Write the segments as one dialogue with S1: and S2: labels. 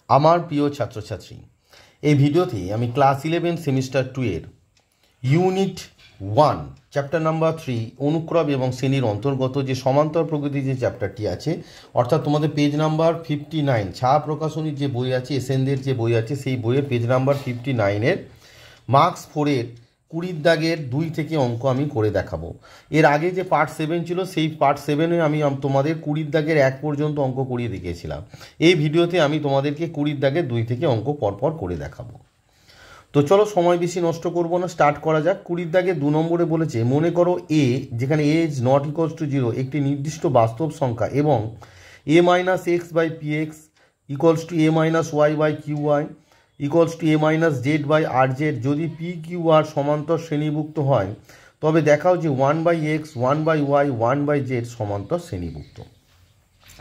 S1: আমার প্রিয় ছাত্রছাত্রী, এই ভিডিওতে আমি ক্লাস 11 সেমিস্টার 2 এর ইউনিট 1 চ্যাপ্টার নাম্বার 3 অনুক্রম এবং শ্রেণীর অন্তর্গত যে সমান্তর প্রকৃতি যে চ্যাপ্টারটি আছে, অর্থাৎ তোমাদের পেজ নাম্বার 59 ছা প্রকাশনীর যে বই আছে, এসএনদের যে বই আছে, সেই বইয়ের পেজ নাম্বার 59 এর মার্কস 4 এর 20 দাগের 2 থেকে অঙ্ক আমি করে দেখাবো। এর আগে যে পার্ট 7 ছিল, সেই পার্ট 7-এ আমি তোমাদের 20 দাগের 1 পর্যন্ত অঙ্ক করিয়ে দেখিয়েছিলাম। এই ভিডিওতে আমি তোমাদেরকে 20 দাগের 2 থেকে অঙ্ক পরপর করে দেখাবো। তো চলো সময় বেশি নষ্ট করব না, স্টার্ট করা যাক। 20 দাগের 2 নম্বরে বলেছে, মনে করো এ, যেখানে a is not equals to 0 একটি নির্দিষ্ট বাস্তব সংখ্যা এবং a minus x by p x equals to a minus y by q y equals to a minus z by r z. যদি পি কিউ আর সমান্তর শ্রেণীভুক্ত হয় তবে দেখাও যে 1 by x 1 by y 1 by z সমান্তর শ্রেণীভুক্ত।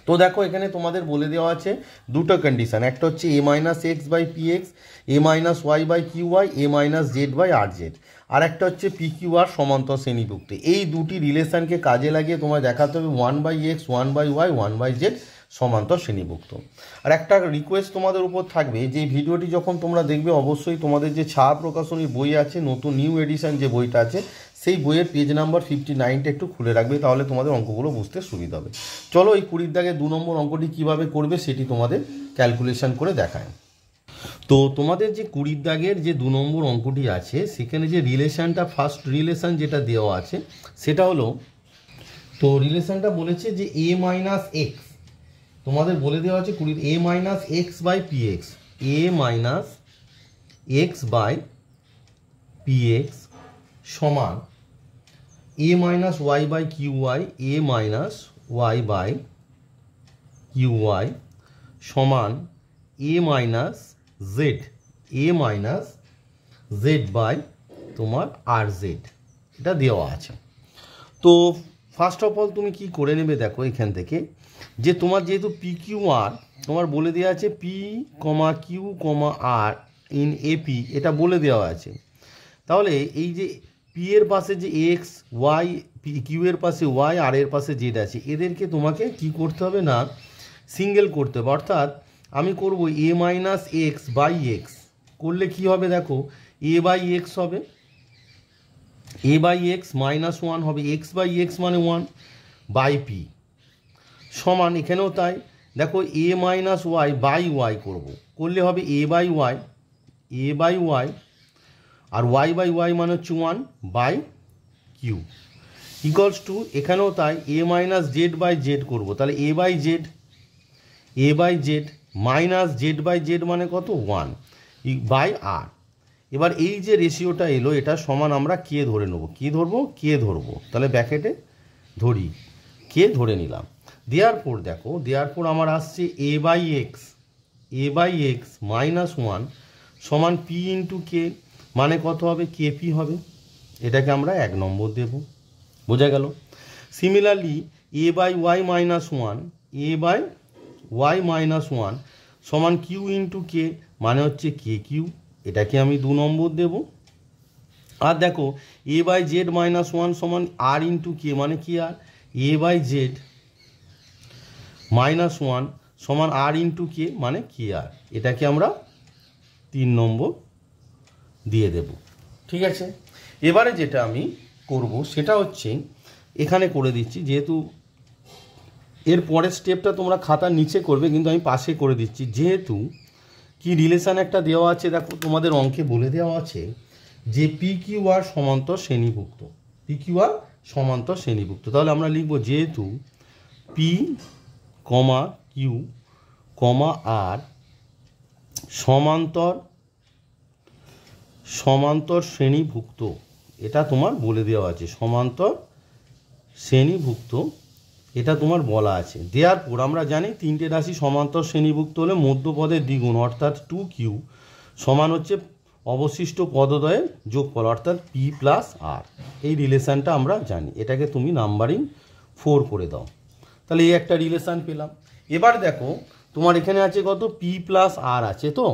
S1: তো দেখো, এখানে তোমাদের বলে দেওয়া আছে দুটো কন্ডিশন, একটা হচ্ছে a minus x by p x, a minus y by q y, a minus z by r z, আর একটা হচ্ছে পি কিউ আর সমান্তর শ্রেণীভুক্ত। এই দুটি রিলেশনকে কাজে লাগিয়ে তোমায় দেখাতে হবে 1 by x 1 by y 1 by z সমান্তর শ্রেণীভুক্ত। আর একটা রিকোয়েস্ট তোমাদের উপর থাকবে, যে ভিডিওটি যখন তোমরা দেখবে অবশ্যই তোমাদের যে ছা প্রকাশনীর বই আছে, নতুন নিউ এডিশন যে বইটা আছে, সেই বইয়ের পেজ নাম্বার 59টা একটু খুলে রাখবে, তাহলে তোমাদের অঙ্কগুলো বুঝতে সুবিধা হবে। চলো এই 20 দাগের 2 নম্বর অঙ্কটি কিভাবে করবে সেটি তোমাদের ক্যালকুলেশন করে দেখায়। তো তোমাদের যে 20 দাগের যে 2 নম্বর অঙ্কটি আছে, সেখানে যে রিলেশনটা, ফার্স্ট রিলেশন যেটা দেওয়া আছে সেটা হলো, তো রিলেশনটা বলেছে যে a মাইনাস এক্স, তোমাদের বলে দেওয়া আছে 20 a minus x by p x, a minus x by p x সমান a minus y by q y, a minus y by q y সমান a minus z, a minus z by তোমার r Z, এটা দেওয়া আছে। তো first of all তুমি কি করে নেবে, দেখো এখান থেকে যে তোমার যেহেতু পি কিউ আর তোমার বলে দেওয়া আছে p comma q comma r in AP, এটা বলে দেওয়া আছে। তাহলে এই যে পি এর পাশে যে এক্স ওয়াই, কিউ এর পাশে ওয়াই, আর এর পাশে জেড আছে, এদেরকে তোমাকে কি করতে হবে না, সিঙ্গেল করতে হবে। অর্থাৎ আমি করব এ মাইনাস এক্স বাই এক্স, করলে কি হবে দেখো, এ বাই এক্স হবে, এ বাই এক্স মাইনাস 1 হবে, এক্স বাই এক্স মানে 1 বাই পি সমান, এখানেও তাই দেখো a minus y by y করবো, করলে হবে a by y, a by y, আর ওয়াই বাই ওয়াই মানে হচ্ছে 1 বাই কিউ ইকুয়ালস টু, এখানেও তাই a minus z by z করবো, তাহলে a by z, a by z minus z by z মানে কত 1 বাই আর। এবার এই যে রেশিওটা এলো, এটা সমান আমরা কে ধরে নেবো, কি ধরবো, কে ধরবো, তাহলে ব্র্যাকেটে ধরি, কে ধরে নিলাম। দেওয়ার পর দেখো, দেওয়ার পর আমার আসছে a by x, a by x minus 1 সমান পি ইন্টু কে, মানে কত হবে, কেপি হবে, এটাকে আমরা 1 নম্বর দেব, বোঝা গেল। Similarly a by y minus 1, a by y minus 1 সমান কিউ ইন্টু কে, মানে হচ্ছে কে কিউ, এটাকে আমি 2 নম্বর দেব। আর দেখো এ বাই জেড মাইনাস 1 সমান আর ইন্টু কে, মানে কি আর, এ বাই জেড মাইনাস 1 সমান আর ইন্টু কে, মানে কি আর, এটাকে আমরা 3 নম্বর দিয়ে দেব। ঠিক আছে, এবারে যেটা আমি করব সেটা হচ্ছে, এখানে করে দিচ্ছি, যেহেতু এর পরের স্টেপটা তোমরা খাতার নিচে করবে, কিন্তু আমি পাশে করে দিচ্ছি, যেহেতু কি রিলেশান একটা দেওয়া আছে, দেখো তোমাদের অঙ্কে বলে দেওয়া আছে যে পি কিউ আর সমান্তর শ্রেণীভুক্ত, পি কিউ আর সমান্তর শ্রেণীভুক্ত। তাহলে আমরা লিখব যেহেতু পি কমা কিউ কমা আর সমান্তর, সমান্তর শ্রেণীভুক্ত, এটা তোমার বলে দেওয়া আছে, সমান্তর শ্রেণীভুক্ত, এটা তোমার বলা আছে। দেওয়ার পর আমরা জানি 3টে রাশি সমান্তর শ্রেণীভুক্ত হলে মধ্যপদের দ্বিগুণ অর্থাৎ 2q সমান হচ্ছে অবশিষ্ট পদদ্বয়ের যোগফল অর্থাৎ পি প্লাস আর, এই রিলেশানটা আমরা জানি, এটাকে তুমি নাম্বারিং 4 করে দাও। তাহলে এই একটা রিলেশান পেলাম। এবার দেখো তোমার এখানে আছে কত, পি প্লাস আর আছে, তো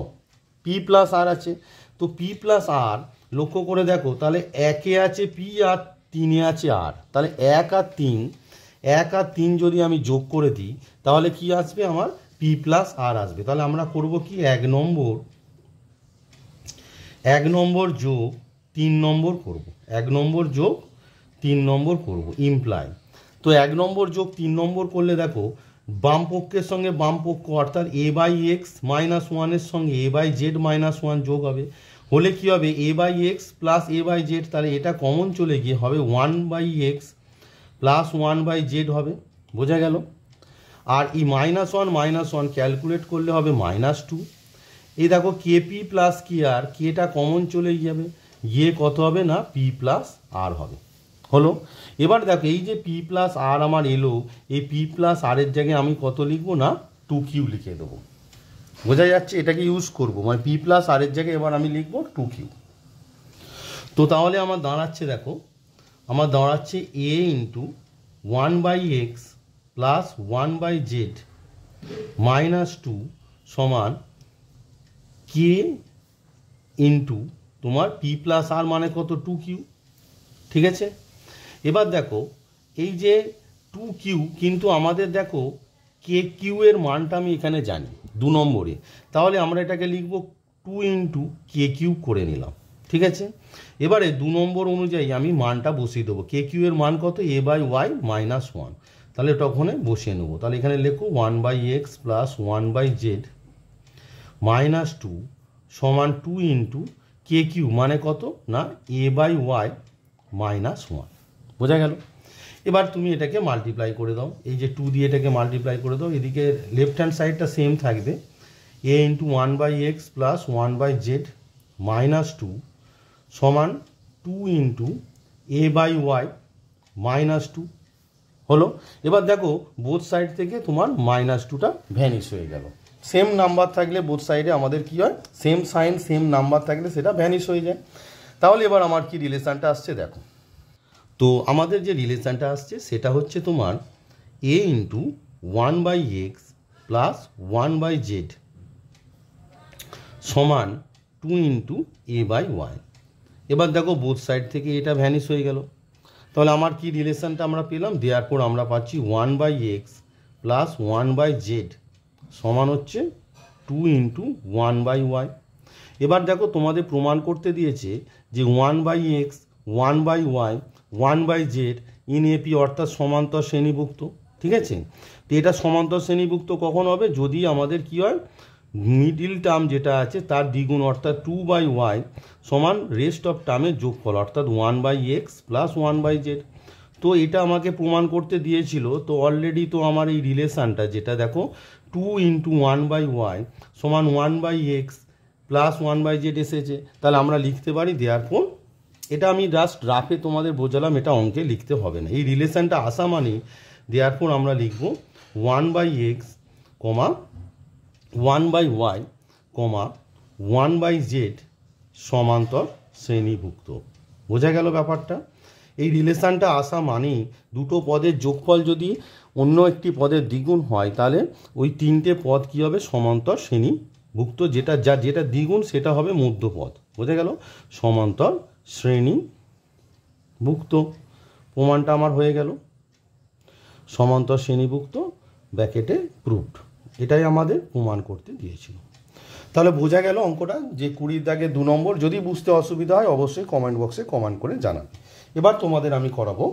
S1: পি প্লাস আর আছে, তো পি প্লাস আর লক্ষ্য করে দেখো, তাহলে 1-এ আছে পি আর 3-এ আছে আর, তাহলে 1 আর 3 যদি আমি যোগ করে দিই তাহলে কি আসবে আমার পি প্লাস আর আসবে। তাহলে আমরা করব কি 1 নম্বর যোগ 3 নম্বর করব, 1 নম্বর যোগ 3 নম্বর করব ইমপ্লাই। তো 1 নম্বর যোগ 3 নম্বর করলে দেখো বাম পক্ষের সঙ্গে বাম পক্ষ অর্থাৎ এ বাই এক্স মাইনাস ওয়ানের সঙ্গে a by z minus one যোগ হবে, হলে কী হবে a by x plus a by z, তাহলে এটা কমন চলে গিয়ে হবে 1 by x plus 1 by z হবে। বোঝা গেল? আর এই -1 ক্যালকুলেট করলে হবে -2। এই দেখো কেপি প্লাস কি আর কেটা কমন চলে যাবে, গিয়ে কত হবে না পি প্লাস আর হবে। হলো? এবার দেখো এই যে পি প্লাস আর আমার এলো, এই পি প্লাস আরের জায়গায় আমি কত লিখবো না 2q লিখে দেবো। বোঝা যাচ্ছে? এটাকে ইউজ করবো, মানে পি প্লাস আরের জায়গায় এবার আমি লিখবো 2q। তো তাহলে আমার দাঁড়াচ্ছে, দেখো আমার দাঁড়াচ্ছে a into 1 by x plus 1 by z -2 সমান কে ইন্টু তোমার পি প্লাস আর মানে কত 2q। ঠিক আছে? এবার দেখো এই যে 2q, কিন্তু আমাদের দেখো কে কিউ এর মানটা আমি এখানে জানি 2 নম্বরে, তাহলে আমরা এটাকে লিখবো 2 ইন্টু কে কিউ করে নিলাম। ঠিক আছে? এবারে 2 নম্বর অনুযায়ী আমি মানটা বসিয়ে দেবো। কে কিউ এর মান কত এ বাই ওয়াই -1, তাহলে এটা ওখানে বসিয়ে নেবো। তাহলে এখানে লেখো 1 by x plus 1 by z -2 সমান 2 ইন্টু কে কিউ মানে কত না এ বাই ওয়াই -1। বোঝা গেল? এবার তুমি এটাকে মাল্টিপ্লাই করে দাও, এই যে 2 দিয়ে এটাকে মাল্টিপ্লাই করে দাও, এদিকে লেফট হ্যান্ড সাইডটা সেম থাকবে, a into 1 by x plus 1 by z -2 সমান 2 ইন্টু এ বাই ওয়াই -2 হলো। এবার দেখো বোথ সাইড থেকে তোমার -2টা ভ্যানিশ হয়ে গেল। সেম নাম্বার থাকলে বোথ সাইডে আমাদের কি হয়, সেম সাইন সেম নাম্বার থাকলে সেটা ভ্যানিশ হয়ে যায়। তাহলে এবার আমার কি রিলেশানটা আসছে দেখো। তো আমাদের যে রিলেশানটা আসছে সেটা হচ্ছে তোমার a into 1 by x plus 1 by z সমান 2 ইন্টু এ বাই ওয়াই। এবার দেখো বোথ সাইড থেকে এটা ভ্যানিশ হয়ে গেল। তাহলে আমার কি রিলেশানটা আমরা পেলাম, দেওয়ার পর আমরা পাচ্ছি 1 by x plus 1 by z সমান হচ্ছে 2 ইন্টু 1 বাই ওয়াই। এবার দেখো তোমাদের প্রমাণ করতে দিয়েছে যে 1 by x 1 by y 1 by z in AP অর্থাৎ সমান্তর শ্রেণীভুক্ত। ঠিক আছে? তো এটা সমান্তর শ্রেণীভুক্ত কখন হবে, যদি আমাদের কি হয় মিডিল টার্ম যেটা আছে তার দ্বিগুণ অর্থাৎ 2 বাই ওয়াই সমান রেস্ট অফ টার্মের যোগফল অর্থাৎ 1 by x plus 1 by z. তো এটা আমাকে প্রমাণ করতে দিয়েছিল, তো অলরেডি তো আমার এই রিলেশানটা যেটা দেখো 2 ইন্টু 1 বাই ওয়াই সমান 1 by x plus 1 by z এসেছে। তাহলে আমরা লিখতে পারি দেয়ারফর, এটা আমি জাস্ট রাফে তোমাদের বোঝালাম, এটা অঙ্কে লিখতে হবে না। এই রিলেশানটা আসা মানে দেয়ারফর আমরা লিখব 1 by x comma 1 by y comma 1 by z সমান্তর শ্রেণীভুক্ত। বোঝা গেল ব্যাপারটা? এই রিলেশানটা আসা মানেই দুটো পদের যোগফল যদি অন্য একটি পদের দ্বিগুণ হয় তাহলে ওই তিনটে পদ কী হবে সমান্তর শ্রেণীভুক্ত, যেটা দ্বিগুণ সেটা হবে মধ্যপদ। বোঝা গেল? সমান্তর শ্রেণীভুক্ত। প্রমাণটা আমার হয়ে গেল সমান্তর শ্রেণীভুক্ত ব্র্যাকেটে প্রুভড। এটাই আমাদের প্রমাণ করতে দিয়েছিল। তাহলে বোঝা গেল অঙ্কটা যে 20 দাগে 2 নম্বর। যদি বুঝতে অসুবিধা হয় অবশ্যই কমেন্ট বক্সে কমেন্ট করে জানাবে। এবার তোমাদের আমি করাবো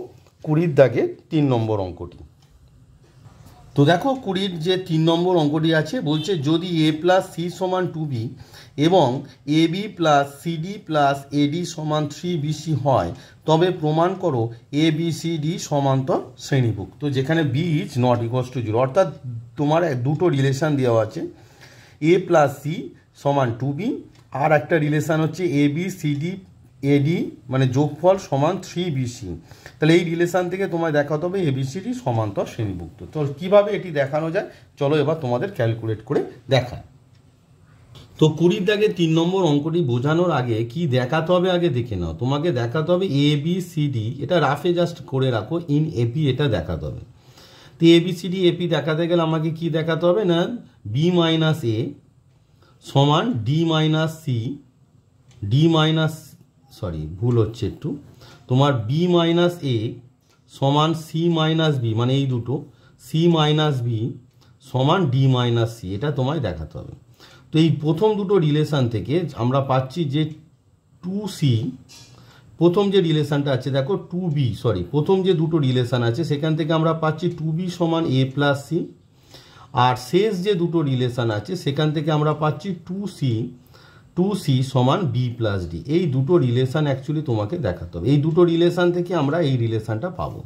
S1: 20 দাগে 3 নম্বর অঙ্কটি। তো দেখো 20 যে 3 নম্বর অঙ্কটি আছে বলছে যদি এ প্লাস সি সমান 2b এবং A B plus CD plus AD সমান 3bc হয় তবে প্রমাণ করো এ বি সি ডি সমান্তর শ্রেণীভুক্ত, যেখানে b is not equals to 0। অর্থাৎ তোমার দুটো রিলেশান দেওয়া আছে, এ প্লাস সি সমান 2b, আর একটা রিলেশান হচ্ছে এ বি সিডি এডি মানে যোগফল সমান 3bc। তাহলে এই রিলেশান থেকে তোমায় দেখাতে হবে এবিসিডি সমান্তর শ্রেণীভুক্ত। তো কীভাবে এটি দেখানো যায় চলো এবার তোমাদের ক্যালকুলেট করে দেখায়। তো 20 দাগে 3 নম্বর অঙ্কটি বোঝানোর আগে কি দেখাতে হবে আগে দেখে নাও। তোমাকে দেখাতে হবে এ বি সি ডি, এটা রাফে জাস্ট করে রাখো, ইন এপি এটা দেখাতে হবে। তো A B C D AP দেখাতে গেলে আমাকে কি দেখাতে হবে না বি মাইনাস এ সমান d minus c d minus ভুল হচ্ছে একটু, তোমার বি মাইনাস এ সমান সি মাইনাস বি মানে এই দুটো, সি মাইনাস বি সমান ডি মাইনাস সি, এটা তোমায় দেখাতে হবে। তো এই প্রথম দুটো রিলেশান থেকে আমরা পাচ্ছি যে 2c, প্রথম যে রিলেশানটা আছে দেখো 2b, প্রথম যে দুটো রিলেশান আছে সেখান থেকে আমরা পাচ্ছি 2b সমান a প্লাস সি, আর শেষ যে দুটো রিলেশান আছে সেখান থেকে আমরা পাচ্ছি 2c সমান b প্লাস ডি। এই দুটো রিলেশান অ্যাকচুয়ালি তোমাকে দেখাতে হবে। এই দুটো রিলেশান থেকে আমরা এই রিলেশানটা পাবো।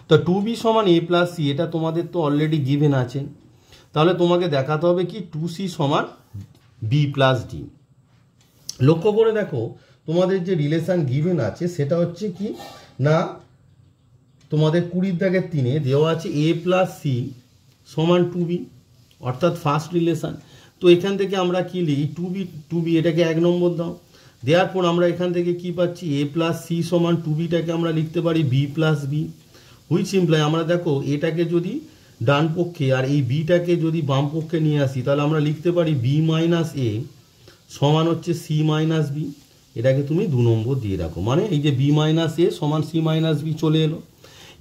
S1: তো 2b সমান a প্লাস সি এটা তোমাদের তো অলরেডি গিভেন আছে, তাহলে তোমাকে দেখাতে হবে কি 2c সমান b প্লাস ডি। লক্ষ্য করে দেখো তোমাদের যে রিলেশান গিভেন আছে সেটা হচ্ছে কি না, তোমাদের 20-3 দেওয়া আছে a প্লাস সি সমান 2b, অর্থাৎ ফার্স্ট রিলেশান। তো এখান থেকে আমরা কি লিখি 2b এটাকে 1 নম্বর দাও, দেওয়ার পর আমরা এখান থেকে কি পাচ্ছি a প্লাস সি সমান 2bটাকে আমরা লিখতে পারি b plus b, which imply আমরা দেখো এটাকে যদি ডান পক্ষে আর এই বিটাকে যদি বাম পক্ষে নিয়ে আসি তাহলে আমরা লিখতে পারি b মাইনাস এ সমান হচ্ছে c মাইনাস বি। এটাকে তুমি 2 নম্বর দিয়ে রাখো, মানে এই যে b মাইনাস এ সমান c মাইনাস বি চলে এলো।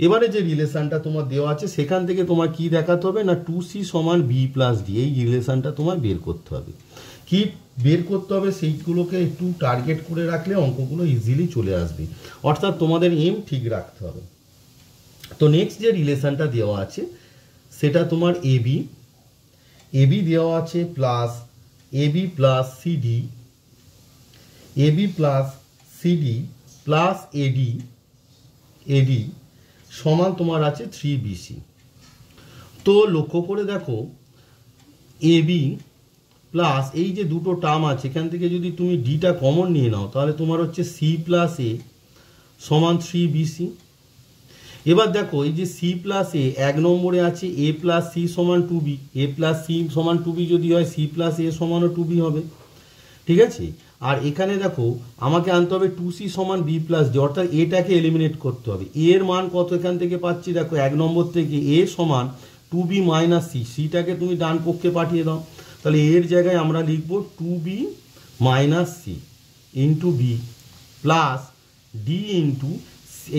S1: এবারে যে রিলেশানটা তোমার দেওয়া আছে সেখান থেকে তোমার কি দেখাতে হবে না 2c সমান b প্লাস ডি, এই রিলেশানটা তোমার বের করতে হবে। কি বের করতে হবে সেইগুলোকে একটু টার্গেট করে রাখলে অঙ্কগুলো ইজিলি চলে আসবে, অর্থাৎ তোমাদের এম ঠিক রাখতে হবে। তো নেক্সট যে রিলেশানটা দেওয়া আছে সেটা তোমার এবি দেওয়া আছে plus AB plus CD plus AD সমান তোমার আছে 3bc। তো লক্ষ্য করে দেখো এবি প্লাস এই যে দুটো টার্ম আছে এখান থেকে যদি তুমি ডিটা কমন নিয়ে নাও তাহলে তোমার হচ্ছে সি প্লাস এ সমান 3bc। এবার দেখো এই যে সি প্লাস এ 1 নম্বরে আছে এ প্লাস সি সমান 2b, এ প্লাস সি সমান 2b যদি হয় সি প্লাস এ সমানও 2b হবে, ঠিক আছে। আর এখানে দেখো আমাকে আনতে হবে 2c সমান b প্লাস ডি, অর্থাৎ এটাকে এলিমিনেট করতে হবে। এর মান কত এখান থেকে পাচ্ছি দেখো 1 নম্বর থেকে এ সমান 2b মাইনাস সি, সিটাকে তুমি ডান পক্ষে পাঠিয়ে দাও, তাহলে এর জায়গায় আমরা লিখবো 2b minus c into b plus d into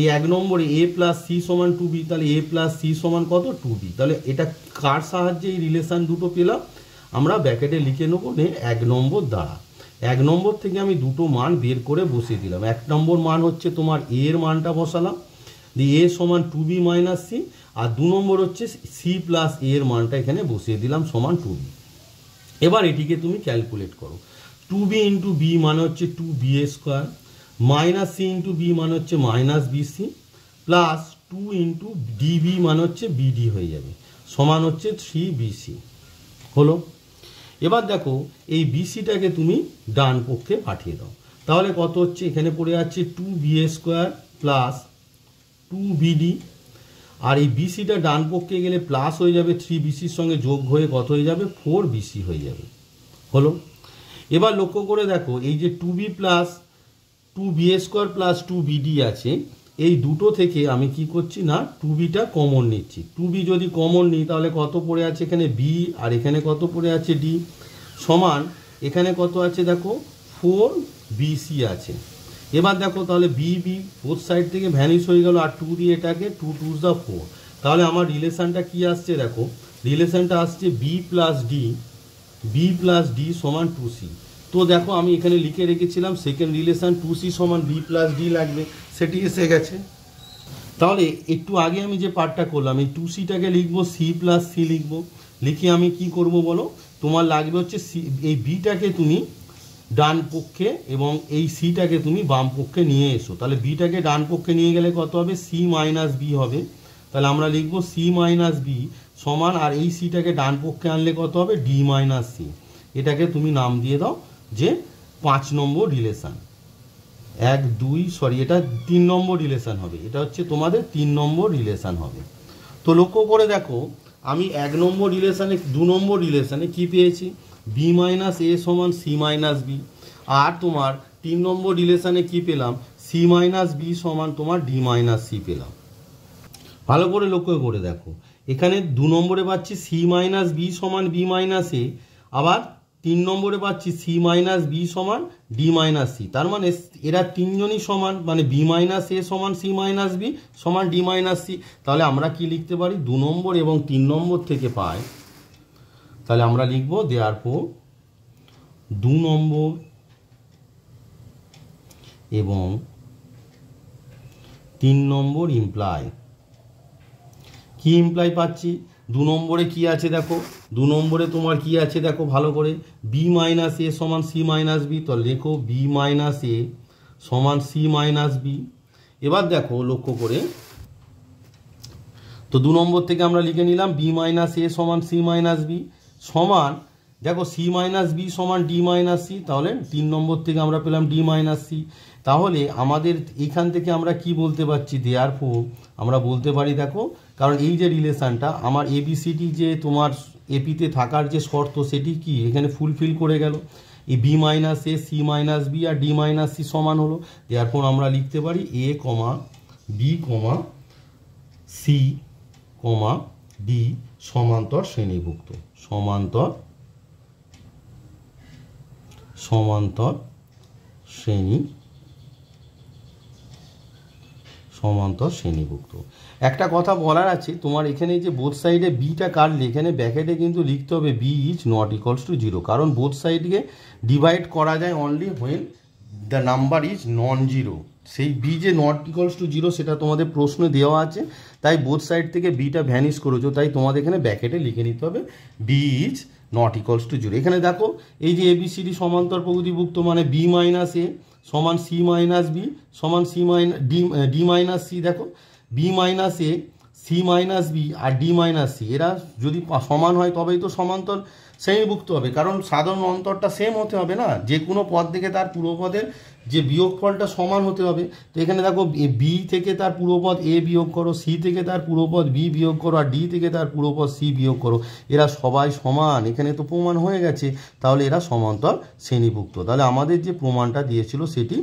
S1: এই 1 নম্বরে এ প্লাস সি সমান 2b, তাহলে এ প্লাস সি সমান কত 2b। তাহলে এটা কার সাহায্যে এই রিলেশান দুটো পেলাম আমরা ব্র্যাকেটে লিখে নেবো 1 নম্বর দ্বারা। 1 নম্বর থেকে আমি দুটো মান বের করে বসিয়ে দিলাম। 1 নম্বর মান হচ্ছে তোমার এ এর মানটা বসালাম, দিয়ে এ সমান 2b মাইনাস সি, আর 2 নম্বর হচ্ছে সি প্লাস এ এর মানটা এখানে বসিয়ে দিলাম সমান 2b। এবার এটিকে তুমি ক্যালকুলেট করো, 2b ইন্টু বি মানে হচ্ছে 2b square minus c into b মানে হচ্ছে minus bc plus 2 into db মানে হচ্ছে বিডি হয়ে যাবে সমান হচ্ছে 3bc হলো। এবার দেখো এই বিসিটাকে তুমি ডান পক্ষে পাঠিয়ে দাও, তাহলে কত হচ্ছে এখানে পড়ে যাচ্ছে 2b স্কোয়ার প্লাস 2bd, আর এই বিসিটা ডান পক্ষে গেলে প্লাস হয়ে যাবে 3bcর সঙ্গে যোগ হয়ে কত হয়ে যাবে 4bc হয়ে যাবে হলো। এবার লক্ষ্য করে দেখো এই যে 2b plus 2b square plus 2bd আছে, এই দুটো থেকে আমি কি করছি না 2bটা কমন নিচ্ছি। 2b যদি কমন নিই তাহলে কত পড়ে আছে এখানে b, আর এখানে কত পড়ে আছে d, সমান এখানে কত আছে দেখো 4bc আছে। এবার দেখো তাহলে b বোথ সাইড থেকে ভ্যানিশ হয়ে গেল, আর 2 দিয়ে এটাকে 2 2 দা 4, তাহলে আমার রিলেশানটা কি আসছে দেখো, রিলেশানটা আসছে b প্লাস ডি সমান 2c। তো দেখো আমি এখানে লিখে রেখেছিলাম সেকেন্ড রিলেশান 2c সমান b প্লাস ডি লাগবে, সেটি এসে গেছে। তাহলে একটু আগে আমি যে পার্টটা করলাম এই 2cটাকে লিখবো c প্লাস সি লিখবো, লিখে আমি কি করব বলো, তোমার লাগবে হচ্ছে সি, এই বিটাকে তুমি ডান পক্ষে এবং এই সিটাকে তুমি বাম পক্ষে নিয়ে এসো। তাহলে বিটাকে ডান পক্ষে নিয়ে গেলে কত হবে c মাইনাস বি হবে, তাহলে আমরা লিখবো c মাইনাস বি সমান, আর এই সিটাকে ডান পক্ষে আনলে কত হবে ডি মাইনাস সি। এটাকে তুমি নাম দিয়ে দাও যে 5 নম্বর রিলেশান, এটা 3 নম্বর রিলেশান হবে, এটা হচ্ছে তোমাদের 3 নম্বর রিলেশান হবে। তো লক্ষ্য করে দেখো আমি 1 নম্বর রিলেশানে 2 নম্বর রিলেশানে কি পেয়েছি b মাইনাস এ সমান c মাইনাস বি, আর তোমার 3 নম্বর রিলেশানে কি পেলাম c মাইনাস বি সমান তোমার d মাইনাস সি পেলাম। ভালো করে লক্ষ্য করে দেখো এখানে 2 নম্বরে পাচ্ছি c মাইনাস বি সমান b মাইনাস এ, আবার 3 নম্বরে পাচ্ছি c মাইনাস বি সমান d মাইনাস সি, তার মানে এরা তিনজনই সমান, মানে b মাইনাস এ সমান c মাইনাস বি সমান d মাইনাস সি। তাহলে আমরা কি লিখতে পারি 2 নম্বর এবং 3 নম্বর থেকে পাই তাহলে আমরা লিখব দেয়ারফোর 2 নম্বর এবং 3 নম্বর ইমপ্লাই। কি ইমপ্লাই পাচ্ছি? 2 নম্বরে কি আছে দেখো, 2 নম্বরে তোমার কি আছে দেখো ভালো করে, বি মাইনাস এ সমান সি মাইনাস বি। তো লেখো বি মাইনাস এ সমান সি মাইনাস বি। এবার দেখো লক্ষ্য করে, তো 2 নম্বর থেকে আমরা লিখে নিলাম বি মাইনাস এ সমান সি মাইনাস বি সমান, দেখো সি মাইনাস বি সমান ডি মাইনাস সি। তাহলে 3 নম্বর থেকে আমরা পেলাম ডি মাইনাস সি। তাহলে আমাদের এখান থেকে আমরা কি বলতে পারছি, দেয়ারফোর আমরা বলতে পারি দেখো, কারণ এই যে রিলেশনটা আমার এবিসিডি যে তোমার এপিতে থাকার যে শর্ত সেটি কি এখানে ফুলফিল করে গেল। এই b minus a c minus b আর ডি মাইনাস সি সমান হলো। দেয়ারফোর আমরা লিখতে পারি a comma b comma c comma d সমান্তর শ্রেণীভুক্ত। সমান্তর শ্রেণীভুক্ত। একটা কথা বলার আছে, তোমার এখানে যে বোথ সাইডে বিটা কাটলে এখানে ব্র্যাকেটে কিন্তু লিখতে হবে b is not equals to 0, কারণ বোথ সাইডকে ডিভাইড করা যায় only when the number is non zero. সেই বি যে নট ইকুয়ালস টু 0 সেটা তোমাদের প্রশ্নে দেওয়া আছে, তাই বোথ সাইড থেকে বিটা ভ্যানিশ করেছো, তাই তোমাদের এখানে ব্র্যাকেটে লিখে নিতে হবে b is not equals to 0। এখানে দেখো এই যে এবিসিডি সমান্তর প্রকৃতিভুক্ত মানে বি মাইনাস এ সমান সি মাইনাস বি সমান c minus d minus c. দেখো b minus a c minus b আর ডি মাইনাস সি এরা যদি সমান হয় তবেই তো সমান্তর শ্রেণীভুক্ত হবে, কারণ সাধারণ অন্তরটা সেম হতে হবে না, যে কোনো পদ থেকে তার পূর্বপদের যে বিয়োগফলটা সমান হতে হবে। তো এখানে দেখো বি থেকে তার পূর্বপদ এ বিয়োগ করো, সি থেকে তার পূর্বপদ বি বিয়োগ করো আর ডি থেকে তার পূর্বপদ সি বিয়োগ করো, এরা সবাই সমান। এখানে তো প্রমাণ হয়ে গেছে, তাহলে এরা সমান্তর শ্রেণীভুক্ত। তাহলে আমাদের যে প্রমাণটা দিয়েছিল সেটি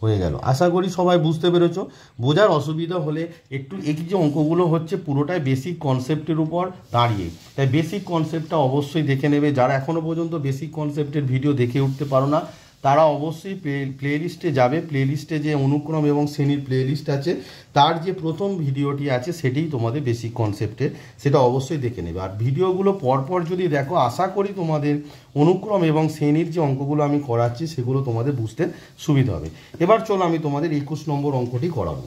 S1: হয়ে গেল। আশা করি সবাই বুঝতে পেরেছো। বোঝার অসুবিধা হলে একটু, এই যে অঙ্কগুলো হচ্ছে পুরোটাই বেসিক কনসেপ্টের উপর দাঁড়িয়ে, তাই বেসিক কনসেপ্টটা অবশ্যই দেখে নেবে। যারা এখনও পর্যন্ত বেসিক কনসেপ্টের ভিডিও দেখে উঠতে পারো না তারা অবশ্যই প্লেলিস্টে যাবে। প্লেলিস্টে যে অনুক্রম এবং শ্রেণীর প্লেলিস্ট আছে তার যে প্রথম ভিডিওটি আছে সেটিই তোমাদের বেসিক কনসেপ্টের, সেটা অবশ্যই দেখে নেবে। আর ভিডিওগুলো পরপর যদি দেখো আশা করি তোমাদের অনুক্রম এবং শ্রেণীর যে অঙ্কগুলো আমি করাচ্ছি সেগুলো তোমাদের বুঝতে সুবিধা হবে। এবার চলো আমি তোমাদের 21 নম্বর অঙ্কটি করাবো।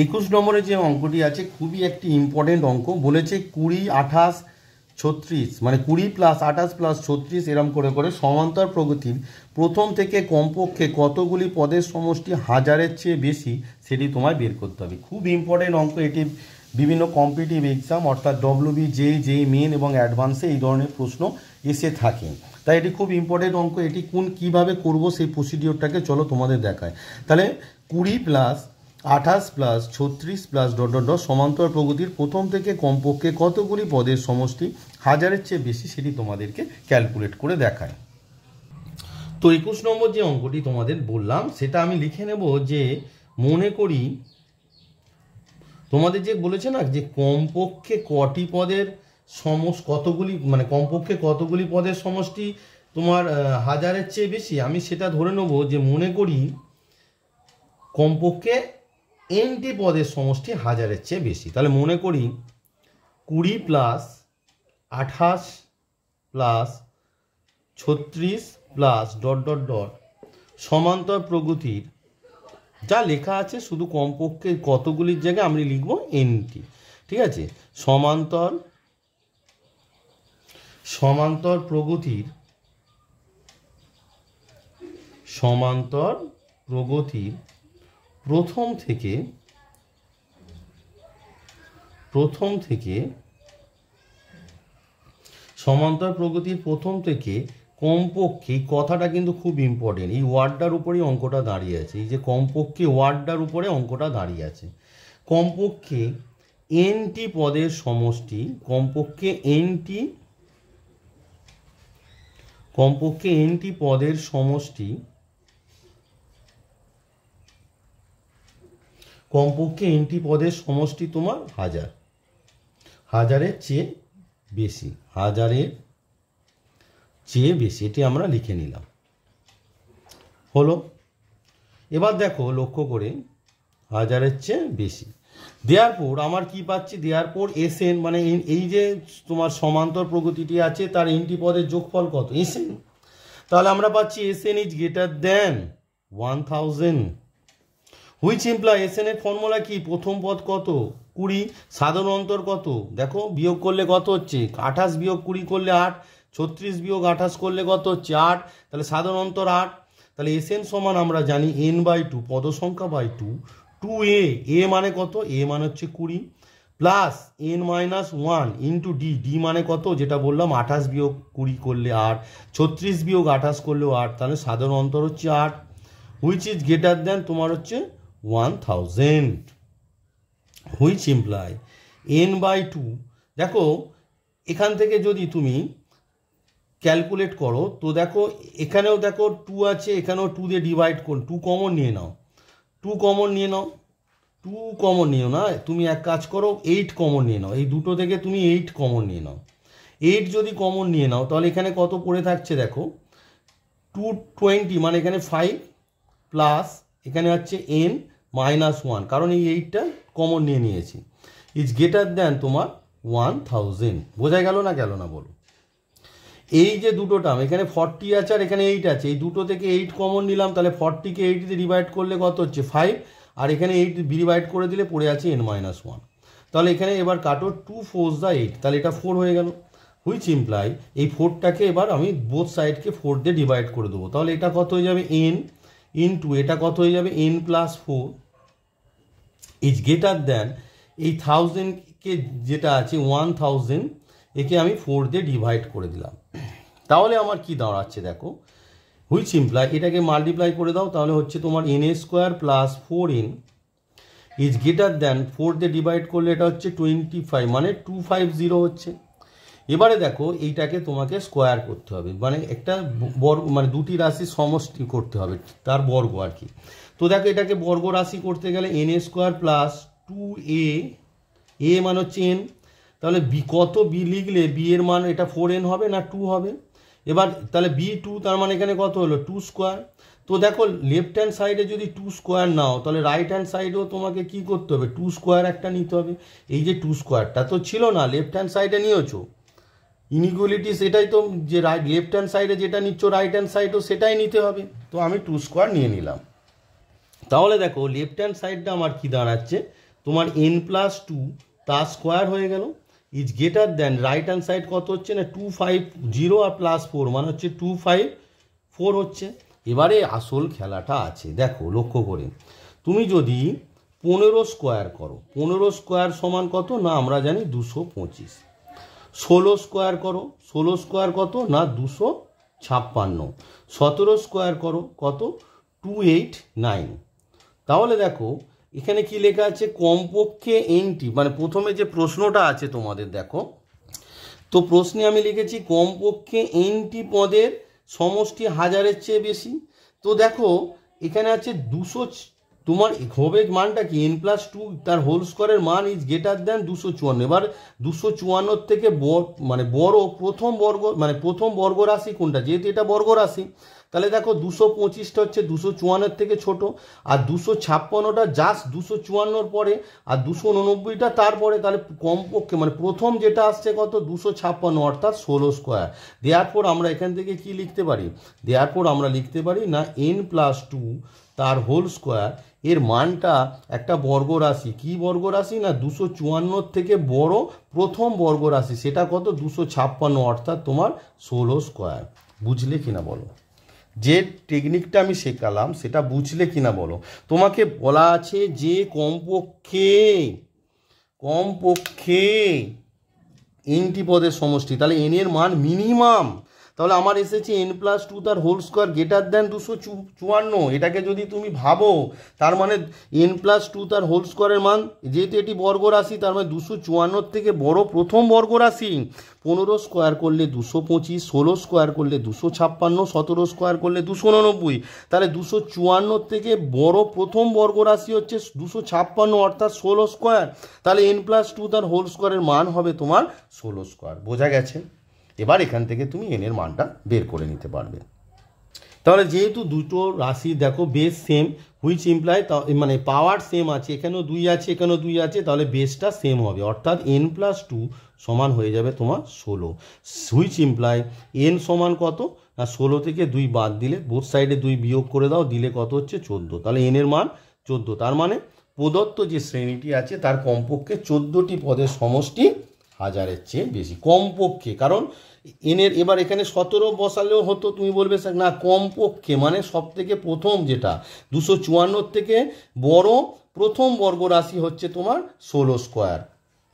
S1: 21 নম্বরে যে অঙ্কটি আছে খুবই একটি ইম্পর্টেন্ট অঙ্ক। বলেছে 20, 28, 36 মানে 20 প্লাস 28 প্লাস 36 এরম করে করে সমান্তর প্রগতির প্রথম থেকে কমপক্ষে কতগুলি পদের সমষ্টি হাজারের চেয়ে বেশি সেটি তোমায় বের করতে হবে। খুব ইম্পর্টেন্ট অঙ্ক এটি, বিভিন্ন কম্পিটিটিভ এক্সাম অর্থাৎ ডব্লিউবি, জেই মেন এবং অ্যাডভান্সে এই ধরনের প্রশ্ন এসে থাকে, তাই এটি খুব ইম্পর্টেন্ট অঙ্ক। এটি কীভাবে করব সেই প্রসিডিওরটাকে চলো তোমাদের দেখায়। তাহলে 20 plus 28 plus 36 plus dot dot dot সমান্তর প্রগতির প্রথম থেকে কমপক্ষে কতগুলি পদের সমষ্টি হাজারের চেয়ে বেশি সেটি তোমাদেরকে ক্যালকুলেট করে দেখায়। তো 21 নম্বর যে অঙ্কটি তোমাদের বললাম সেটা আমি লিখে নেব যে, মনে করি তোমাদের যে বলেছে না যে কমপক্ষে কটি পদের কতগুলি মানে কমপক্ষে কতগুলি পদের সমষ্টি তোমার হাজারের চেয়ে বেশি, আমি সেটা ধরে নেব যে মনে করি কমপক্ষে এনটি পদের সমষ্টি হাজারের চেয়ে বেশি। তাহলে মনে করি 20 plus 28 plus 36 plus dot dot dot সমান্তর প্রগতির যা লেখা আছে শুধু কমপক্ষে কতগুলির জায়গায় আমি লিখব এনটি, ঠিক আছে। সমান্তর প্রগতির প্রথম থেকে কমপক্ষে, কথাটা কিন্তু খুব ইম্পর্টেন্ট, এই ওয়ার্ডটার উপরেই অঙ্কটা দাঁড়িয়ে আছে। এই যে কমপক্ষে ওয়ার্ডটার উপরে অঙ্কটা দাঁড়িয়ে আছে। কমপক্ষে এনটি পদের সমষ্টি, কমপক্ষে এনটি পদের সমষ্টি, কমপক্ষে এনটি পদের সমষ্টি তোমার হাজারের চেয়ে বেশি, এটি আমরা লিখে নিলাম। হলো। এবার দেখো লক্ষ্য করে হাজারের চেয়ে বেশি, দেয়ারপর আমার কি পাচ্ছি, দেয়ারপর এসএন মানে এই যে তোমার সমান্তর প্রগতিটি আছে তার এনটি পদের যোগফল কত, এসএন। তাহলে আমরা পাচ্ছি s n is greater than 1000, which imply s n এর ফর্মুলা কি, প্রথম পদ কত 20, সাধারণ অন্তর কত, দেখো বিয়োগ করলে কত হচ্ছে 28 বিয়োগ 20 করলে 8, 36 বিয়োগ 28 করলে কত হচ্ছে 8, তাহলে সাধারণ অন্তর 8। তাহলে এসএন সমান আমরা জানি n/2 পদ সংখ্যা বাই 2, 2a, এ মানে কত, এ মানে হচ্ছে 20 plus n-1 into D, D মানে কত যেটা বললাম 28 বিয়োগ 20 করলে 8, 36 বিয়োগ 28 করলেও 8, তাহলে সাধারণ অন্তর হচ্ছে 8, হুইচ ইজ গ্রেটার দেন তোমার হচ্ছে 1000, হুইচ ইমপ্লাই n/2। দেখো এখান থেকে যদি তুমি ক্যালকুলেট করো তো দেখো এখানেও দেখো 2 আছে, এখানেও 2 দিয়ে ডিভাইড কর, 2 কমন নিয়ে নাও, 2 কমন নিয়ে নাও, 2 কমন নিও না, তুমি এক কাজ করো 8 কমন নিয়ে নাও, এই দুটো থেকে তুমি 8 কমন নিয়ে নাও। 8 যদি কমন নিয়ে নাও তাহলে এখানে কত পড়ে থাকছে দেখো 220, মানে এখানে 5 প্লাস এখানে হচ্ছে n-1, কারণ এই 8টা কমন নিয়ে নিয়েছি, ইজ গ্রেটার দেন তোমার 1000। বোঝা গেল না, গেল না বলো। এই যে দুটো টার্ম এখানে 40 আছে আর এখানে 8 আছে, এই দুটো থেকে 8 কমন নিলাম, তাহলে 40কে 8 দিয়ে ডিভাইড করলে কত হচ্ছে 5, আর এখানে 8 ডিভাইড করে দিলে পড়ে আছে n-1। তাহলে এখানে এবার কাটো 2 4 যা 8, তাহলে এটা 4 হয়ে গেল, হুইচ ইমপ্লাই এই 4টাকে এবার আমি বোথ সাইডকে 4 দিয়ে ডিভাইড করে দেবো, তাহলে এটা কত হয়ে যাবে n ইন্টু এটা কত হয়ে যাবে n+4 ইজ গ্রেটার দেন এই 1000কে যেটা আছে 1000, একে আমি 4 দিয়ে ডিভাইড করে দিলাম। তাহলে আমার কি দাঁড়াচ্ছে দেখো, হুইচ ইমপ্লাই এটাকে মাল্টিপ্লাই করে দাও, তাহলে হচ্ছে তোমার n² plus 4n is greater দেন 4 দিয়ে ডিভাইড করলে এটা হচ্ছে 25, মানে 250 হচ্ছে। এবারে দেখো এইটাকে তোমাকে স্কোয়ার করতে হবে, মানে একটা বর্গ, মানে দুটি রাশি সমষ্টি করতে হবে তার বর্গ আর কি। তো দেখো এটাকে বর্গ রাশি করতে গেলে n² প্লাস 2a, এ মান হচ্ছে n, তাহলে বি কত বি লিখলে বি এর মান এটা 4n হবে না 2 হবে। এবার তাহলে b2 তার মানে এখানে কত হলো 2²। তো দেখো লেফট হ্যান্ড সাইডে যদি 2² নাও তাহলে রাইট হ্যান্ড সাইডেও তোমাকে কি করতে হবে 2² একটা নিতে হবে। এই যে 2²টা তো ছিল না, লেফট হ্যান্ড সাইডে নিয়েছো, ইনইকুয়ালিটি সেটাই তো, যে লেফট হ্যান্ড সাইডে যেটা নিচ্ছ রাইট হ্যান্ড সাইডও সেটাই নিতে হবে, তো আমি 2² নিয়ে নিলাম। তাহলে দেখো লেফট হ্যান্ড সাইডটা আমার কি দাঁড়াচ্ছে তোমার n+2 তার স্কোয়ার হয়ে গেল, is greater then right hand side কত হচ্ছে না 250 আর +4 মানে হচ্ছে 254 হচ্ছে। এবারে আসল খেলাটা আছে, দেখো লক্ষ্য করে, তুমি যদি 15² করো, 15² সমান কত না আমরা জানি 225, 16² করো, 16² কত না 256, 17² করো কত 289। তাহলে দেখো এখানে কি লেখা আছে কমপক্ষে এনটি, মানে প্রথমে যে প্রশ্নটা আছে তোমাদের দেখো, তো প্রশ্নে আমি লিখেছি কমপক্ষে এনটি পদের সমষ্টি 1000-এর চেয়ে বেশি। তো দেখো এখানে আছে 200, তোমার হবে মানটা কি n+2 তার হোল স্কোয়ারের মান ইজ গ্রেটার দেন 254। এবার 254 থেকে মানে বড় প্রথম বর্গ, মানে প্রথম বর্গ রাশি কোনটা, যেহেতু এটা বর্গ রাশি তাহলে দেখো 225টা হচ্ছে 254 থেকে ছোট, আর 256টা জাস্ট 254 পরে, আর 289টা তারপরে, তাহলে কমপক্ষে মানে প্রথম যেটা আসছে কত 256 অর্থাৎ 16²। দেয়ারপর আমরা এখান থেকে কি লিখতে পারি, দেয়ারপর আমরা লিখতে পারি না n+2 তার হোল স্কোয়ার এর মানটা একটা বর্গ রাশি, কি বর্গ রাশি না 254 থেকে বড় প্রথম বর্গ রাশি, সেটা কত 256 অর্থাৎ তোমার 16²। বুঝলে কিনা বলো, যে টেকনিকটা আমি শেখালাম সেটা বুঝলে কিনা বলো। তোমাকে বলা আছে যে কমপক্ষে এনটি পদের সমষ্টি, তাহলে এন এর মান মিনিমাম, তাহলে আমার এসেছে n+2 তার হোল স্কোয়ার গ্রেটার দেন 254। এটাকে যদি তুমি ভাবো তার মানে n+2 তার হোল স্কোয়ারের মান, যেহেতু এটি বর্গ রাশি তার মানে 254 থেকে বড় প্রথম বর্গ রাশি, 15² করলে 225, 16² করলে 256, 17² করলে 289, তাহলে 254 থেকে বড় প্রথম বর্গ রাশি হচ্ছে 256 অর্থাৎ 16², তাহলে n+2 তার হোল স্কোয়ারের মান হবে তোমার 16²। বোঝা গেছে? এবার এখান থেকে তুমি এন এর মানটা বের করে নিতে পারবে। তাহলে যেহেতু দুটো রাশি দেখো বেস সেম, হুইচ ইমপ্লাই মানে পাওয়ার সেম আছে, এখানেও 2 আছে এখানেও 2 আছে, তাহলে বেসটা সেম হবে, অর্থাৎ n+2 সমান হয়ে যাবে তোমার 16, হুইচ ইমপ্লাই n সমান কত না 16 থেকে 2 বাদ দিলে বোথ সাইডে 2 বিয়োগ করে দাও, দিলে কত হচ্ছে 14, তাহলে n এর মান 14, তার মানে প্রদত্ত যে শ্রেণীটি আছে তার কমপক্ষে 14টি পদের সমষ্টি 1000-এর চেয়ে বেশি, কমপক্ষে। কারণ এনের এবার এখানে 17 বসালেও হতো, তুমি বলবে স্যার না কমপক্ষে মানে সব থেকে প্রথম যেটা 254 থেকে বড় প্রথম বর্গ রাশি হচ্ছে তোমার 16 স্কোয়ার।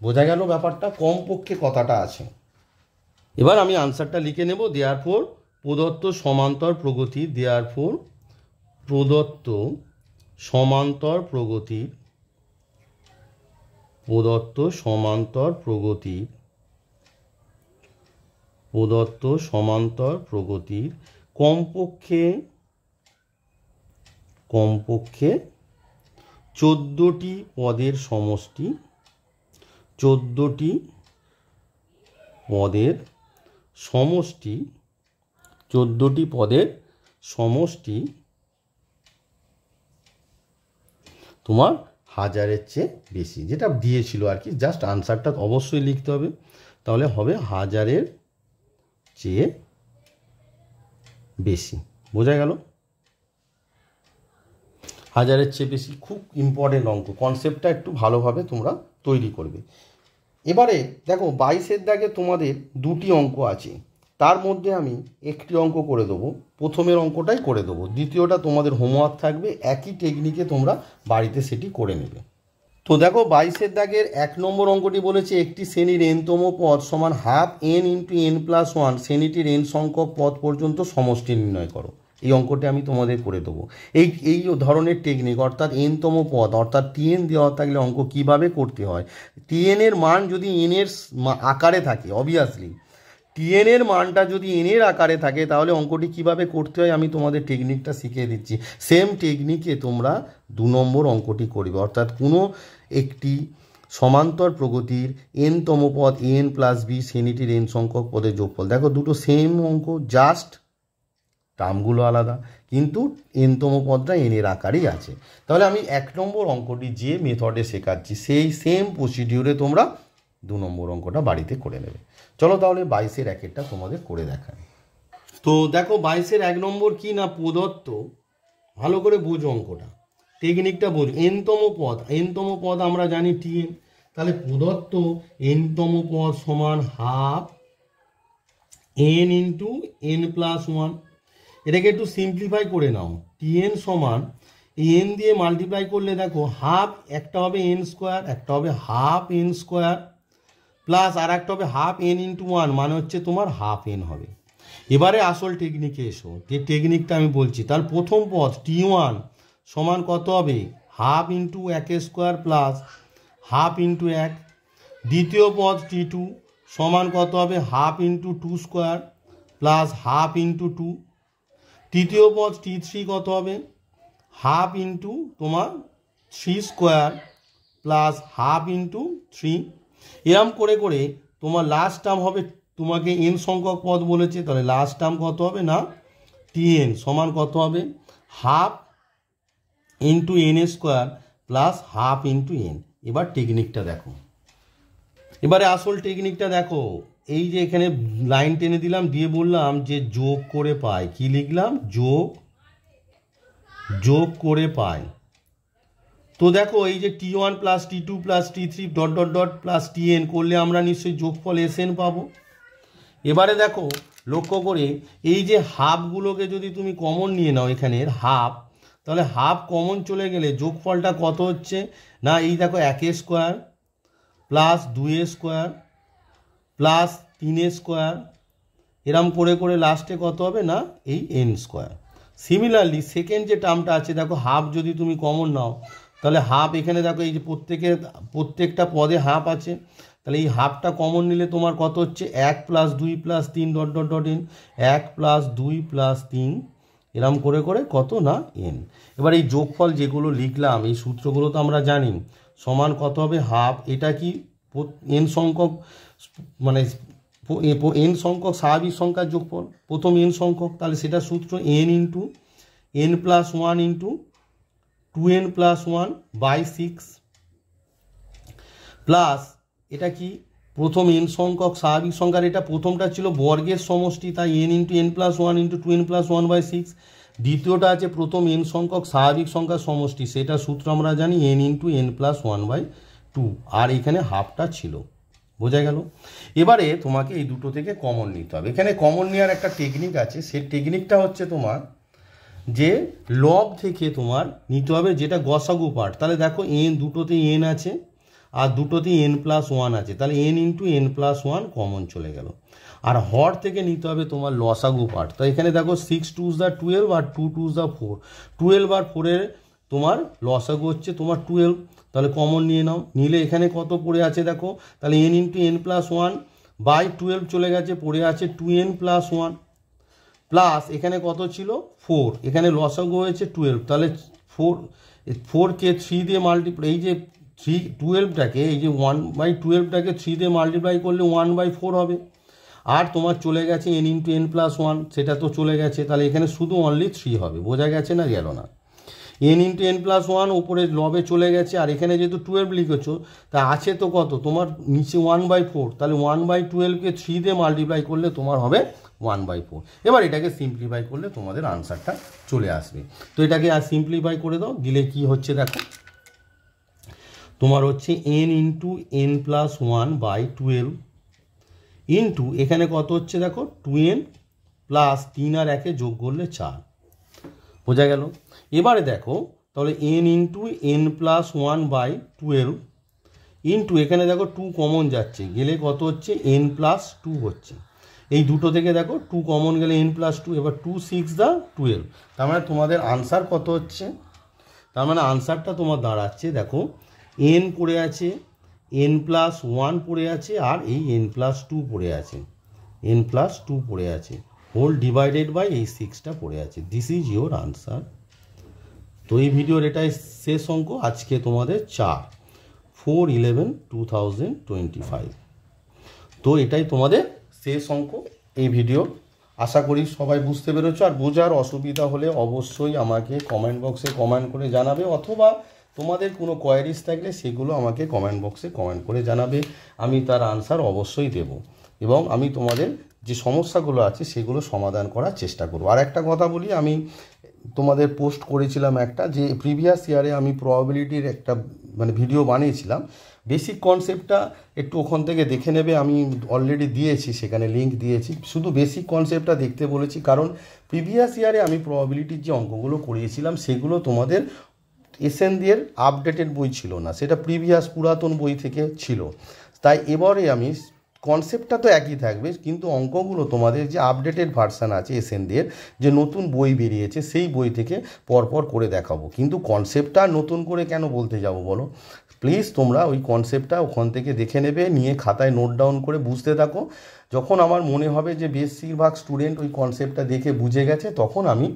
S1: বোঝা গেল ব্যাপারটা, কমপক্ষে কথাটা আছে। এবার আমি আনসারটা লিখে নেব, দেয়ারফোর প্রদত্ত সমান্তর প্রগতি, দেয়ারফোর প্রদত্ত সমান্তর প্রগতি, প্রদত্ত সমান্তর প্রগতি, প্রদত্ত সমান্তর প্রগতির কমপক্ষে 14টি পদের সমষ্টি, 14টি পদের সমষ্টি, 14টি পদের সমষ্টি তোমার 1000-এর চেয়ে বেশি, যেটা দিয়েছিল আর কি, জাস্ট আনসারটা অবশ্যই লিখতে হবে, তাহলে হবে 1000-এর চেয়ে বেশি। বোঝা গেল? 1000-এর চেয়ে বেশি খুব ইম্পর্টেন্ট অঙ্ক, কনসেপ্টটা একটু ভালোভাবে তোমরা তৈরি করবে। এবারে দেখো 22-এর দাগে তোমাদের 2টি অঙ্ক আছে, তার মধ্যে আমি একটি অঙ্ক করে দেবো, প্রথমের অঙ্কটাই করে দেবো, দ্বিতীয়টা তোমাদের হোমওয়ার্ক থাকবে, একই টেকনিকে তোমরা বাড়িতে সেটি করে নেবে। তো দেখো 22-এর দাগের 1 নম্বর অঙ্কটি বলেছে একটি শ্রেণীর n-তম পদ সমান ½ n × n+1 শ্রেণীটির n সংখ্যক পদ পর্যন্ত সমষ্টি নির্ণয় করো। এই অঙ্কটি আমি তোমাদের করে দেবো। এই ধরনের টেকনিক, অর্থাৎ n-তম পদ অর্থাৎ tn দেওয়া থাকলে অঙ্ক কিভাবে করতে হয়, tn এর মান যদি n এর আকারে থাকে, অবভিয়াসলি tn এর মানটা যদি n এর আকারে থাকে তাহলে অঙ্কটি কিভাবে করতে হয় আমি তোমাদের টেকনিকটা শিখিয়ে দিচ্ছি। সেম টেকনিকে তোমরা 2 নম্বর অঙ্কটি করবে, অর্থাৎ কোনো একটি সমান্তর প্রগতির n-তম পদ an+b শ্রেণীটির n সংখ্যক পদের যোগফল। দেখো দুটো সেম অঙ্ক, জাস্ট টার্মগুলো আলাদা, কিন্তু n-তম পদটা n এর আকারেই আছে। তাহলে আমি 1 নম্বর অঙ্কটি যে মেথডে শেখাচ্ছি সেই সেম প্রসিডিউরে তোমরা 2 নম্বর অঙ্কটা বাড়িতে করে নেবে। চলো তাহলে 22-এর 1-এরটা তোমাদের করে দেখাই। তো দেখো 22-এর 1 নম্বর কি না প্রদত্ত, ভালো করে বুঝো অঙ্কটা, টেকনিকটা বুঝো। n-তম পদ আমরা জানি tn, তাহলে প্রদত্ত n-তম পদ সমান ½ n × n+1। এটাকে একটু সিম্পলিফাই করে নাও, tn সমান n দিয়ে মাল্টিপ্লাই করলে দেখো ½ একটা হবে n², একটা হবে ½ n² প্লাস আর একটা হবে ½ n × 1 মানে হচ্ছে তোমার ½ n হবে। এবারে আসল টেকনিকে এসো, যে টেকনিকটা আমি বলছি, তার প্রথম পদ t1 সমান কত হবে ½ × 1² প্লাস ½ × 1, দ্বিতীয় পদ t2 সমান কত হবে ½ × 2² প্লাস ½ × 2, তৃতীয় পদ t3 কত হবে ½ × তোমার 3² প্লাস ½ × 3। এরম করে করে তোমার লাস্ট টার্ম হবে, তোমাকে n সংখ্যক পদ বলেছে, তাহলে লাস্ট টার্ম কত হবে না tn সমান কত হবে ½ × n² প্লাস ½ × n। এবার টেকনিকটা দেখো, এবারে আসল টেকনিকটা দেখো, এই যে এখানে লাইন টেনে দিলাম, দিয়ে বললাম যে যোগ করে পাই, কি লিখলাম যোগ করে পাই। তো দেখো এই যে t1 plus t2 plus t3 dot dot dot plus tn করলে আমরা নিশ্চয়ই যোগফল sn পাবো। এবারে দেখো লক্ষ্য করে এই যে হাফগুলোকে যদি তুমি কমন নিয়ে নাও, এখানের হাফ, তাহলে হাফ কমন চলে গেলে যোগফলটা কত হচ্ছে না এই দেখো 1² প্লাস 2² প্লাস 3² এরম করে করে লাস্টে কত হবে না এই n²। সিমিলারলি সেকেন্ড যে টার্মটা আছে দেখো হাফ যদি তুমি কমন নাও তাহলে হাফ, এখানে দেখো এই যে প্রত্যেকটা পদে হাফ আছে, তাহলে এই হাফটা কমন নিলে তোমার কত হচ্ছে 1 + 2 + 3 ডট ডট ডট n, 1 + 2 + 3 এরম করে করে কত না n। এবার এই যোগফল যেগুলো লিখলাম এই সূত্রগুলো তো আমরা জানি, সমান কত হবে ½ এটা কি n সংখ্যক মানে এন সংখ্যক স্বাভাবিক সংখ্যার যোগফল, প্রথম এন সংখ্যক, তাহলে সেটা সূত্র n into n plus one into 2n plus one by 6 plus এটা কি প্রথম এন সংখ্যক স্বাভাবিক সংখ্যার, এটা প্রথমটা ছিল বর্গের সমষ্টি, তাই n into n plus one into 2n plus one by 6। দ্বিতীয়টা আছে প্রথম এন সংখ্যক স্বাভাবিক সংখ্যার সমষ্টি, সেটা সূত্র আমরা জানি n into n plus one by 2, আর এখানে হাফটা ছিল। বোঝা গেল? এবারে তোমাকে এই দুটো থেকে কমন নিতে হবে। এখানে কমন নেওয়ার একটা টেকনিক আছে, সেই টেকনিকটা হচ্ছে তোমার যে লব থেকে তোমার নিতে হবে যেটা গসাগু পার্ট। তাহলে দেখো এন দুটোতে এন আছে আর দুটোতে এন প্লাস ওয়ান আছে, তাহলে n into n plus one common চলে গেল। আর হর থেকে নিতে হবে তোমার লসাগু পার্ট। তো এখানে দেখো 6 2s দা 12 আর 2 2s দা 4, 12 আর 4-এর তোমার লসাগু হচ্ছে তোমার 12, তাহলে কমন নিয়ে নাও। নিলে এখানে কত পড়ে আছে দেখো, তাহলে n into n plus one by 12 চলে গেছে, পড়ে আছে 2n প্লাস ওয়ান প্লাস এখানে কত ছিল 4, এখানে লসাগু হয়েছে 12, তাহলে 4কে 3 দিয়ে মাল্টিপ্লাই, এই যে 12টাকে এই যে 1/12টাকে 3 দিয়ে মাল্টিপ্লাই করলে 1/4 হবে। আর তোমার চলে গেছে N into n plus one, সেটা তো চলে গেছে, তাহলে এখানে শুধু অনলি 3 হবে। বোঝা গেছে না? গেল না? N into n plus one উপরে লবে চলে গেছে, আর এখানে যেহেতু 12 লিখেছো তা আছে তো কত তোমার নিচে 1/4, তাহলে 1/12কে 3 দিয়ে মাল্টিপ্লাই করলে তোমার হবে 1/4। এবার এটাকে সিম্পলিফাই করলে তোমাদের আনসারটা চলে আসবে। তো এটাকে আর সিম্পলিফাই করে দাও, দিলে কি হচ্ছে দেখো, তোমার হচ্ছে n into n plus one by 12 into এখানে কত হচ্ছে দেখো 2n প্লাস 3 আর 1 যোগ করলে 4। বোঝা গেল? এবারে দেখো তাহলে n into n plus one by 12 into এখানে দেখো 2 কমন যাচ্ছে, গেলে কত হচ্ছে এন প্লাস 2 হচ্ছে। এই দুটো থেকে দেখো 2 কমন গেলে এন প্লাস 2, এবার 2 6 দা 12, তার মানে তোমাদের আনসার কত হচ্ছে, তার মানে আনসারটা তোমার দাঁড়াচ্ছে দেখো এন পড়ে আছে, এন প্লাস ওয়ান পড়ে আছে, আর এই এন প্লাস 2 পড়ে আছে, এন প্লাস 2 পড়ে আছে, হোল ডিভাইডেড বাই এই 6টা পড়ে আছে। This is your answer. তো এই ভিডিওর এটাই শেষ অঙ্ক, আজকে তোমাদের 4/11/2025। তো এটাই তোমাদের শেষ অঙ্ক এই ভিডিও। আশা করি সবাই বুঝতে পেরেছো। আর বোঝার অসুবিধা হলে অবশ্যই আমাকে কমেন্ট বক্সে কমেন্ট করে জানাবে, অথবা তোমাদের কোনো কোয়ারিজ থাকলে সেগুলো আমাকে কমেন্ট বক্সে কমেন্ট করে জানাবে, আমি তার আনসার অবশ্যই দেব, এবং আমি তোমাদের যে সমস্যাগুলো আছে সেগুলো সমাধান করার চেষ্টা করব। আর একটা কথা বলি, আমি তোমাদের পোস্ট করেছিলাম একটা, যে প্রিভিয়াস ইয়ারে আমি প্রবাবিলিটির একটা ভিডিও বানিয়েছিলাম, বেসিক কনসেপ্টটা একটু ওখান থেকে দেখে নেবে, আমি অলরেডি দিয়েছি, সেখানে লিঙ্ক দিয়েছি, শুধু বেসিক কনসেপ্টটা দেখতে বলেছি, কারণ প্রিভিয়াস ইয়ারে আমি প্রবাবিলিটির যে অঙ্কগুলো করিয়েছিলাম সেগুলো তোমাদের এসএনডির আপডেটেড বই ছিল না, সেটা প্রিভিয়াস পুরাতন বই থেকে ছিল। তাই এবারে আমি কনসেপ্টটা তো একই থাকবে, কিন্তু অঙ্কগুলো তোমাদের যে আপডেটেড ভার্সান আছে এসএনডির, যে নতুন বই বেরিয়েছে সেই বই থেকে পরপর করে দেখাবো। কিন্তু কনসেপ্টটা নতুন করে কেন বলতে যাবো বলো? প্লিজ তোমরা ওই কনসেপ্টটা ওখান থেকে দেখে নেবে, নিয়ে খাতায় নোট ডাউন করে বুঝতে থাকো। যখন আমার মনে হবে যে বেশিরভাগ স্টুডেন্ট ওই কনসেপ্টটা দেখে বুঝে গেছে, তখন আমি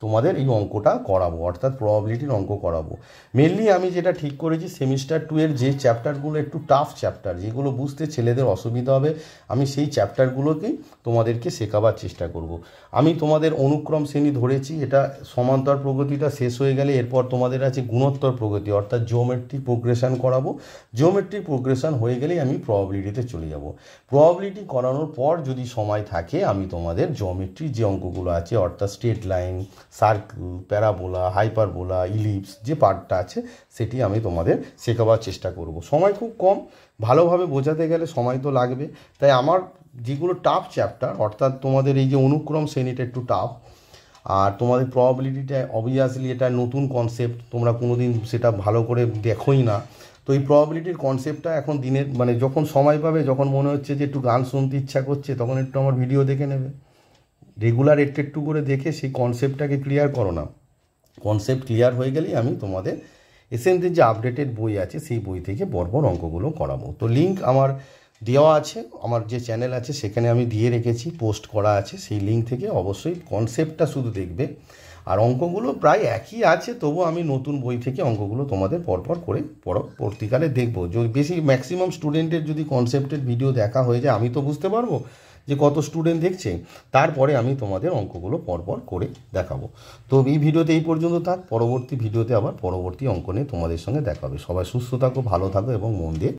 S1: তোমাদের এই অঙ্কটা করাবো, অর্থাৎ প্রবাবিলিটির অঙ্ক করাবো। মেনলি আমি যেটা ঠিক করেছি, সেমিস্টার 2 এর যে চ্যাপ্টারগুলো একটু টাফ চ্যাপ্টার, যেগুলো বুঝতে ছেলেদের অসুবিধা হবে, আমি সেই চ্যাপ্টারগুলোকেই তোমাদেরকে শেখাবার চেষ্টা করব। আমি তোমাদের অনুক্রম শ্রেণী ধরেছি, এটা সমান্তর প্রগতিটা শেষ হয়ে গেলে এরপর তোমাদের আছে গুণোত্তর প্রগতি, অর্থাৎ জিওমেট্রিক প্রোগ্রেশন করাবো। জিওমেট্রিক প্রোগ্রেশন হয়ে গেলেই আমি প্রবাবিলিটিতে চলে যাব। প্রবাবিলিটি করানোর পর যদি সময় থাকে, আমি তোমাদের জিওমেট্রি যে অঙ্কগুলো আছে, অর্থাৎ straight line, circle, parabola, hyperbola, ellipse যে পার্টটা আছে সেটি আমি তোমাদের শেখাবার চেষ্টা করব। সময় খুব কম, ভালোভাবে বোঝাতে গেলে সময় তো লাগবে, তাই আমার যেগুলো টাফ চ্যাপ্টার, অর্থাৎ তোমাদের এই যে অনুক্রম শ্রেণীটা একটু টাফ, আর তোমাদের প্রবাবিলিটিটা অবভিয়াসলি এটা নতুন কনসেপ্ট, তোমরা কোনো দিন সেটা ভালো করে দেখোই না। তো এই প্রবাবিলিটির কনসেপ্টটা এখন দিনের যখন সময় পাবে, যখন মনে হচ্ছে যে একটু গান শুনতে ইচ্ছা করছে, তখন একটু আমার ভিডিও দেখে নেবে, রেগুলার একটু একটু করে দেখে সেই কনসেপ্টটাকে ক্লিয়ার করো না। কনসেপ্ট ক্লিয়ার হয়ে গেলেই আমি তোমাদের এসএনডির যে আপডেটেড বই আছে সেই বই থেকে বড় অঙ্কগুলো করাবো। তো লিঙ্ক আমার দেওয়া আছে, আমার যে চ্যানেল আছে সেখানে আমি দিয়ে রেখেছি, পোস্ট করা আছে, সেই লিঙ্ক থেকে অবশ্যই কনসেপ্টটা শুধু দেখবে। আর অঙ্কগুলো প্রায় একই আছে, তবু আমি নতুন বই থেকে অঙ্কগুলো তোমাদের পরপর করে পরবর্তীকালে দেখবো। যদি বেশি ম্যাক্সিমাম স্টুডেন্টের যদি কনসেপ্টের ভিডিও দেখা হয়ে যায়, আমি তো বুঝতে পারবো যে কত স্টুডেন্ট দেখছে, তারপরে আমি তোমাদের অঙ্কগুলো পরপর করে দেখাবো। তো এই ভিডিওতে এই পর্যন্ত থাক, পরবর্তী ভিডিওতে আবার পরবর্তী অঙ্ক নিয়ে তোমাদের সঙ্গে দেখা হবে। সবাই সুস্থ থাকো, ভালো থাকো এবং মন দিয়ে